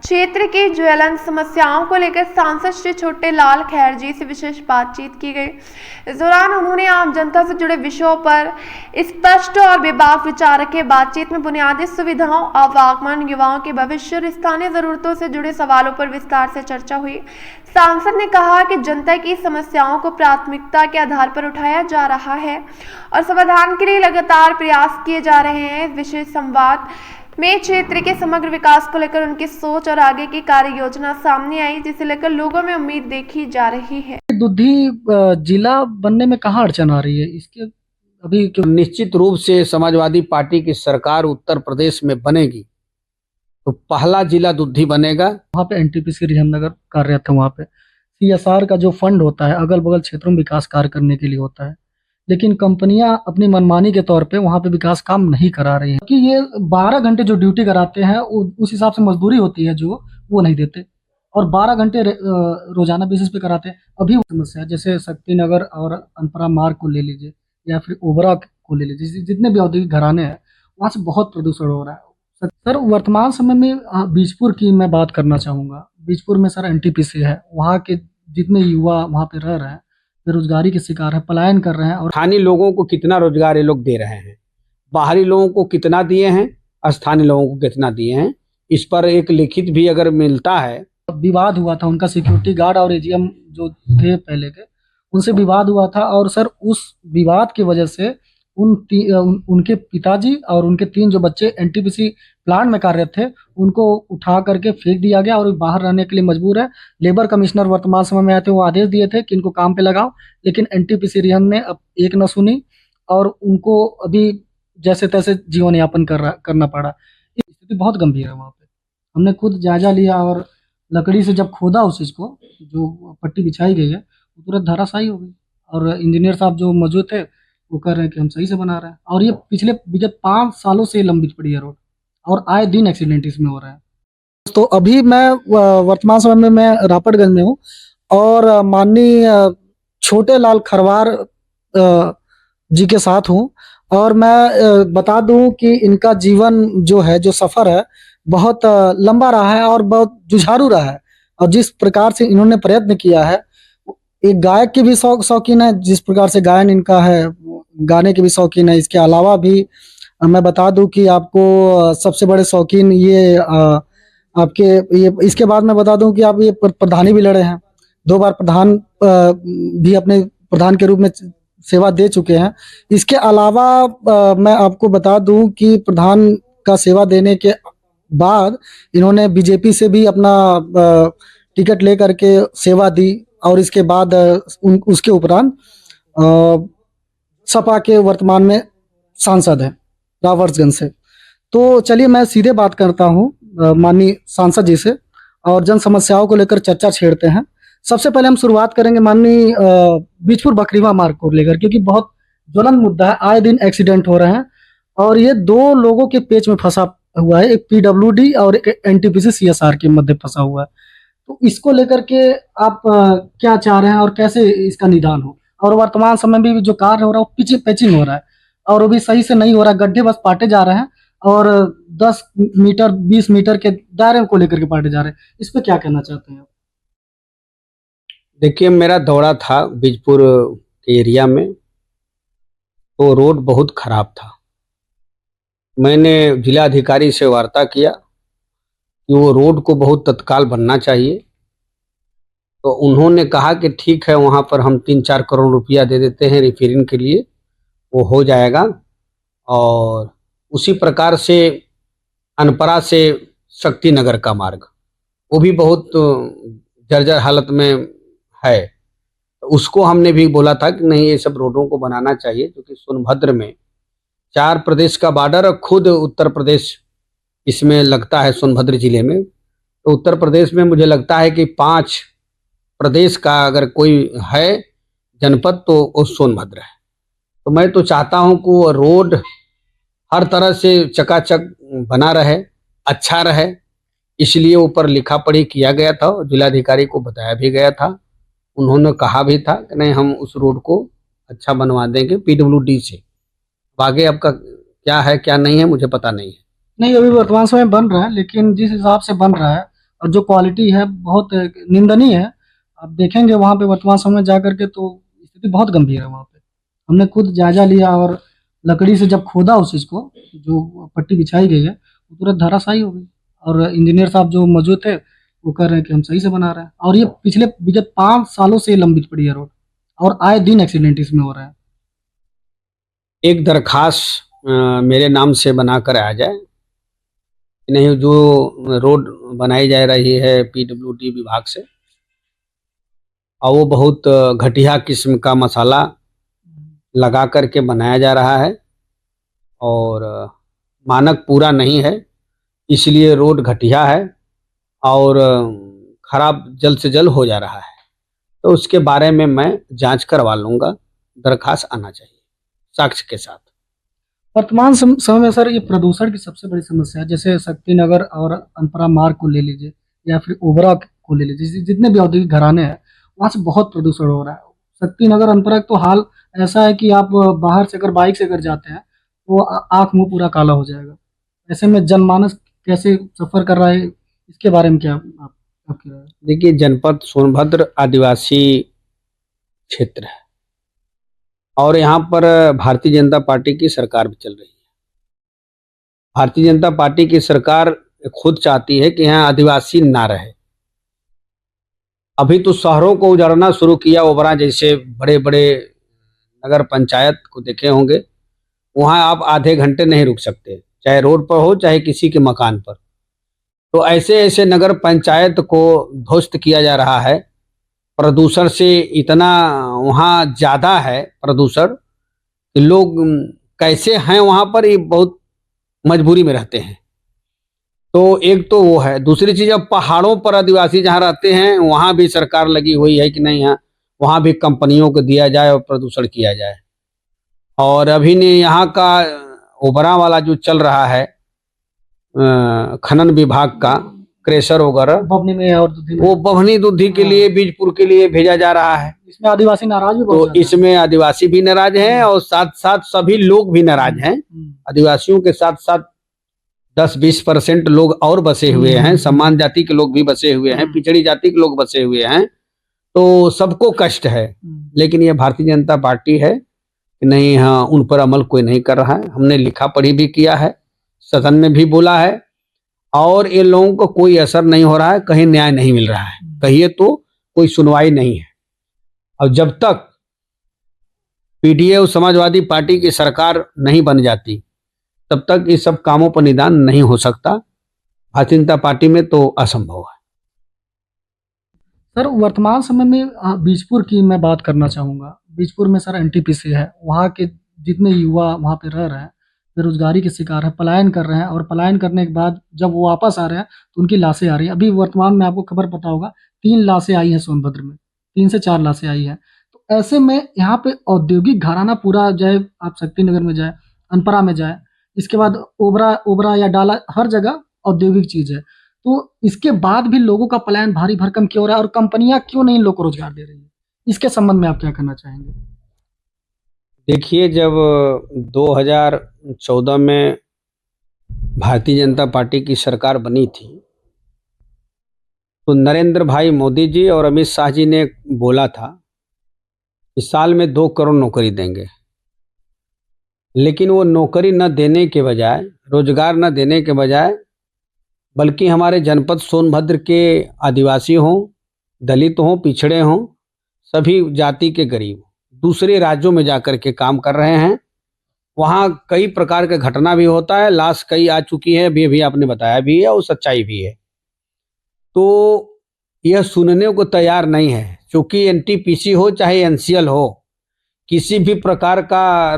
क्षेत्र की ज्वलंत समस्याओं को लेकर सांसद श्री छोटे लाल खैर जी से विशेष बातचीत की गई। इस दौरान उन्होंने आम जनता से जुड़े विषयों पर स्पष्ट और बेबाक विचार रखे। बातचीत में बुनियादी सुविधाओं, आवागमन, युवाओं के भविष्य और स्थानीय जरूरतों से जुड़े सवालों पर विस्तार से चर्चा हुई। सांसद ने कहा कि जनता की समस्याओं को प्राथमिकता के आधार पर उठाया जा रहा है और समाधान के लिए लगातार प्रयास किए जा रहे हैं। विशेष संवाद में क्षेत्र के समग्र विकास को लेकर उनकी सोच और आगे की कार्य योजना सामने आई, जिसे लेकर लोगों में उम्मीद देखी जा रही है। दुधी जिला बनने में कहाँ अड़चन आ रही है इसके अभी? निश्चित रूप से समाजवादी पार्टी की सरकार उत्तर प्रदेश में बनेगी तो पहला जिला दुधी बनेगा। वहाँ पे एनटीपीसी रिहमनगर कार्यरत है। वहाँ पे सीएसआर का जो फंड होता है अगल बगल क्षेत्रों में विकास कार्य करने के लिए होता है, लेकिन कंपनियां अपनी मनमानी के तौर पे वहाँ पे विकास काम नहीं करा रही हैं कि ये 12 घंटे जो ड्यूटी कराते हैं उस हिसाब से मजदूरी होती है जो वो नहीं देते, और 12 घंटे रोजाना बेसिस पे कराते हैं। अभी समस्या है, जैसे शक्तिनगर और अनपरा मार्ग को ले लीजिए या फिर ओबरा को ले लीजिए, जितने भी औद्योगिक घराने हैं वहाँ से बहुत प्रदूषण हो रहा है। सर वर्तमान समय में बीजपुर की मैं बात करना चाहूँगा। बीजपुर में सर एनटीपीसी है, वहाँ के जितने युवा वहाँ पे रह रहे हैं बेरोजगारी के शिकार है, पलायन कर रहे हैं। और स्थानीय लोगों को कितना रोजगार ये लोग दे रहे हैं, बाहरी लोगों को कितना दिए हैं, स्थानीय लोगों को कितना दिए हैं, इस पर एक लिखित भी अगर मिलता है। विवाद हुआ था उनका, सिक्योरिटी गार्ड और एजीएम जो थे पहले के, उनसे विवाद हुआ था और सर उस विवाद की वजह से उनके पिताजी और उनके 3 जो बच्चे एनटीपीसी प्लांट में कार्यरत थे उनको उठा करके फेंक दिया गया और बाहर रहने के लिए मजबूर है। लेबर कमिश्नर वर्तमान समय में आए थे, वो आदेश दिए थे कि इनको काम पे लगाओ, लेकिन एनटीपीसी रिहन ने अब एक न सुनी और उनको अभी जैसे तैसे जीवन यापन करना पड़ा। स्थिति बहुत गंभीर है वहाँ पे। हमने खुद जायजा लिया और लकड़ी से जब खोदा उस चीज को, जो पट्टी बिछाई गई है वो तुरंत धराशायी हो गई, और इंजीनियर साहब जो मौजूद थे वो कह रहे हैं कि हम सही से बना रहे हैं, और ये पिछले विगत 5 सालों से लंबित पड़ी है रोड और आए दिन एक्सीडेंट इसमें हो रहा है। तो अभी मैं वर्तमान समय में मैं रापटगंज में हूँ और माननीय छोटे लाल खरवार जी के साथ हूँ, और मैं बता दूं कि इनका जीवन जो है, जो सफर है, बहुत लंबा रहा है और बहुत जुझारू रहा है। और जिस प्रकार से इन्होंने प्रयत्न किया है, एक गायक की भी शौकीन है, जिस प्रकार से गायन इनका है, गाने के भी शौकीन है। इसके अलावा भी मैं बता दूं कि आपको सबसे बड़े शौकीन ये आपके ये, इसके बाद मैं बता दूं कि आप ये प्रधानी भी लड़े हैं, 2 बार प्रधान भी अपने प्रधान के रूप में सेवा दे चुके हैं। इसके अलावा मैं आपको बता दूं कि प्रधान का सेवा देने के बाद इन्होंने बीजेपी से भी अपना टिकट ले करके सेवा दी, और इसके बाद उसके उपरांत सपा के वर्तमान में सांसद हैं रावर्सगंज से। तो चलिए मैं सीधे बात करता हूं माननीय सांसद जी से और जन समस्याओं को लेकर चर्चा छेड़ते हैं। सबसे पहले हम शुरुआत करेंगे माननीय बीजपुर बकरीवा मार्ग को लेकर, क्योंकि बहुत ज्वलंत मुद्दा है, आए दिन एक्सीडेंट हो रहे हैं और ये 2 लोगों के पेच में फंसा हुआ है, एक पीडब्ल्यूडी और एक एनटीपीसी सीएसआर के मध्य फंसा हुआ है। तो इसको लेकर के आप क्या चाह रहे हैं और कैसे इसका निदान हो? और वर्तमान समय में भी जो कार्य हो रहा है वो पैचिंग हो रहा है और वो भी सही से नहीं हो रहा है, गड्ढे बस पाटे जा रहे हैं और 10 मीटर 20 मीटर के दायरे को लेकर के पाटे जा रहे हैं। इस पे क्या कहना चाहते हैं आप? देखिए, मेरा दौरा था बीजपुर के एरिया में, तो रोड बहुत खराब था। मैंने जिलाधिकारी से वार्ता किया कि वो रोड को बहुत तत्काल बनना चाहिए, तो उन्होंने कहा कि ठीक है, वहाँ पर हम 3-4 करोड़ रुपया दे देते हैं रिपेयरिंग के लिए, वो हो जाएगा। और उसी प्रकार से अनपरा से शक्तिनगर का मार्ग, वो भी बहुत जर्जर हालत में है, तो उसको हमने भी बोला था कि नहीं, ये सब रोडों को बनाना चाहिए, क्योंकि सोनभद्र में 4 प्रदेश का बॉर्डर और खुद उत्तर प्रदेश इसमें लगता है सोनभद्र जिले में। तो उत्तर प्रदेश में मुझे लगता है कि 5 प्रदेश का अगर कोई है जनपद तो वो सोनभद्र है। तो मैं तो चाहता हूं कि वो रोड हर तरह से चकाचक बना रहे, अच्छा रहे, इसलिए ऊपर लिखा पढ़ी किया गया था, जिलाधिकारी को बताया भी गया था। उन्होंने कहा भी था कि नहीं, हम उस रोड को अच्छा बनवा देंगे पीडब्ल्यूडी से। आगे आपका क्या है क्या नहीं है मुझे पता नहीं है। नहीं, अभी वर्तमान समय बन रहा है, लेकिन जिस हिसाब से बन रहा है और जो क्वालिटी है बहुत निंदनीय है। आप देखेंगे वहाँ पे वर्तमान समय में जा करके तो स्थिति बहुत गंभीर है वहाँ पे। हमने खुद जायजा लिया और लकड़ी से जब खोदा उस चीज़ को, जो पट्टी बिछाई गई है वो तुरंत धराशायी हो गई। और इंजीनियर साहब जो मौजूद थे वो कह रहे हैं कि हम सही से बना रहे हैं, और ये पिछले विगत 5 सालों से लंबित पड़ी है रोड, और आए दिन एक्सीडेंट इसमें हो रहे हैं। एक दरखास्त मेरे नाम से बनाकर आ जाए, नहीं जो रोड बनाई जा रही है पीडब्ल्यूडी विभाग से, और वो बहुत घटिया किस्म का मसाला लगा करके बनाया जा रहा है और मानक पूरा नहीं है, इसलिए रोड घटिया है और खराब जल्द से जल्द हो जा रहा है। तो उसके बारे में मैं जांच करवा लूँगा, दरखास्त आना चाहिए साक्ष्य के साथ। वर्तमान समय में सर ये प्रदूषण की सबसे बड़ी समस्या है। जैसे शक्ति नगर और अनपरा मार्ग को ले लीजिए या फिर ओबरा को ले लीजिए, जितने भी औद्योगिक घराने हैं वहाँ से बहुत प्रदूषण हो रहा है। शक्ति नगर अनपरा तो हाल ऐसा है कि आप बाहर से अगर बाइक से अगर जाते हैं तो आँख मुंह पूरा काला हो जाएगा। ऐसे में जनमानस कैसे सफर कर रहा है, इसके बारे में क्या आपकी राय है? देखिए, जनपद सोनभद्र आदिवासी क्षेत्र है और यहाँ पर भारतीय जनता पार्टी की सरकार भी चल रही है। भारतीय जनता पार्टी की सरकार खुद चाहती है कि यहाँ आदिवासी ना रहे। अभी तो शहरों को उजाड़ना शुरू किया, ओबरा जैसे बड़े बड़े नगर पंचायत को देखे होंगे, वहाँ आप आधे घंटे नहीं रुक सकते, चाहे रोड पर हो चाहे किसी के मकान पर। तो ऐसे ऐसे नगर पंचायत को ध्वस्त किया जा रहा है। प्रदूषण से इतना वहाँ ज़्यादा है प्रदूषण कि लोग कैसे हैं वहाँ पर, ये बहुत मजबूरी में रहते हैं। तो एक तो वो है। दूसरी चीज़, अब पहाड़ों पर आदिवासी जहाँ रहते हैं वहाँ भी सरकार लगी हुई है कि नहीं, यहाँ वहाँ भी कंपनियों को दिया जाए और प्रदूषण किया जाए। और अभी ने यहाँ का ओबरा वाला जो चल रहा है खनन विभाग का क्रेशर वगैरह, बभनी में और दुधी में, वो बभनी दुधी के लिए, बीजपुर के लिए भेजा जा रहा है। इसमें आदिवासी नाराज भी बहुत तो ज्यादा हैं। इसमें आदिवासी भी नाराज हैं और साथ साथ सभी लोग भी नाराज हैं। आदिवासियों के साथ साथ 10-20% लोग और बसे हुए हैं, सम्मान जाति के लोग भी बसे हुए हैं, पिछड़ी जाति के लोग बसे हुए हैं। तो सबको कष्ट है, लेकिन ये भारतीय जनता पार्टी है कि नहीं, हाँ, उन पर अमल कोई नहीं कर रहा है। हमने लिखा पढ़ी भी किया है, सदन में भी बोला है, और ये लोगों को कोई असर नहीं हो रहा है, कहीं न्याय नहीं मिल रहा है, कहिए तो कोई सुनवाई नहीं है। और जब तक पीडीए और समाजवादी पार्टी की सरकार नहीं बन जाती तब तक इस सब कामों पर निदान नहीं हो सकता। भारतीय जनता पार्टी में तो असंभव है। सर वर्तमान समय में बीजपुर की मैं बात करना चाहूँगा। बीजपुर में सर एनटीपीसी है, वहाँ के जितने युवा वहाँ पे रह रहे हैं बेरोजगारी के शिकार है, पलायन कर रहे हैं, और पलायन करने के बाद जब वो वापस आ रहे हैं तो उनकी लाशें आ रही हैं। अभी वर्तमान में आपको खबर पता होगा 3 लाशें आई हैं सोनभद्र में, 3 से 4 लाशें आई हैं। तो ऐसे में यहाँ पे औद्योगिक घराना पूरा, जाए आप शक्ति नगर में जाए, अनपरा में जाए, इसके बाद ओबरा या डाला, हर जगह औद्योगिक चीज है। तो इसके बाद भी लोगों का पलायन भारी भरकम क्यों हो रहा है, और कंपनियां क्यों नहीं इन लोगों को रोजगार दे रही है? इसके संबंध में आप क्या कहना चाहेंगे? देखिए, जब 2014 में भारतीय जनता पार्टी की सरकार बनी थी तो नरेंद्र भाई मोदी जी और अमित शाह जी ने बोला था कि साल में 2 करोड़ नौकरी देंगे। लेकिन वो नौकरी न देने के बजाय, रोजगार न देने के बजाय, बल्कि हमारे जनपद सोनभद्र के आदिवासी हों, दलित हों, पिछड़े हों, सभी जाति के गरीब दूसरे राज्यों में जाकर के काम कर रहे हैं। वहाँ कई प्रकार का घटना भी होता है, लाश कई आ चुकी है, भी आपने बताया भी है और सच्चाई भी है। तो यह सुनने को तैयार नहीं है, क्योंकि एनटीपीसी हो चाहे एनसीएल हो, किसी भी प्रकार का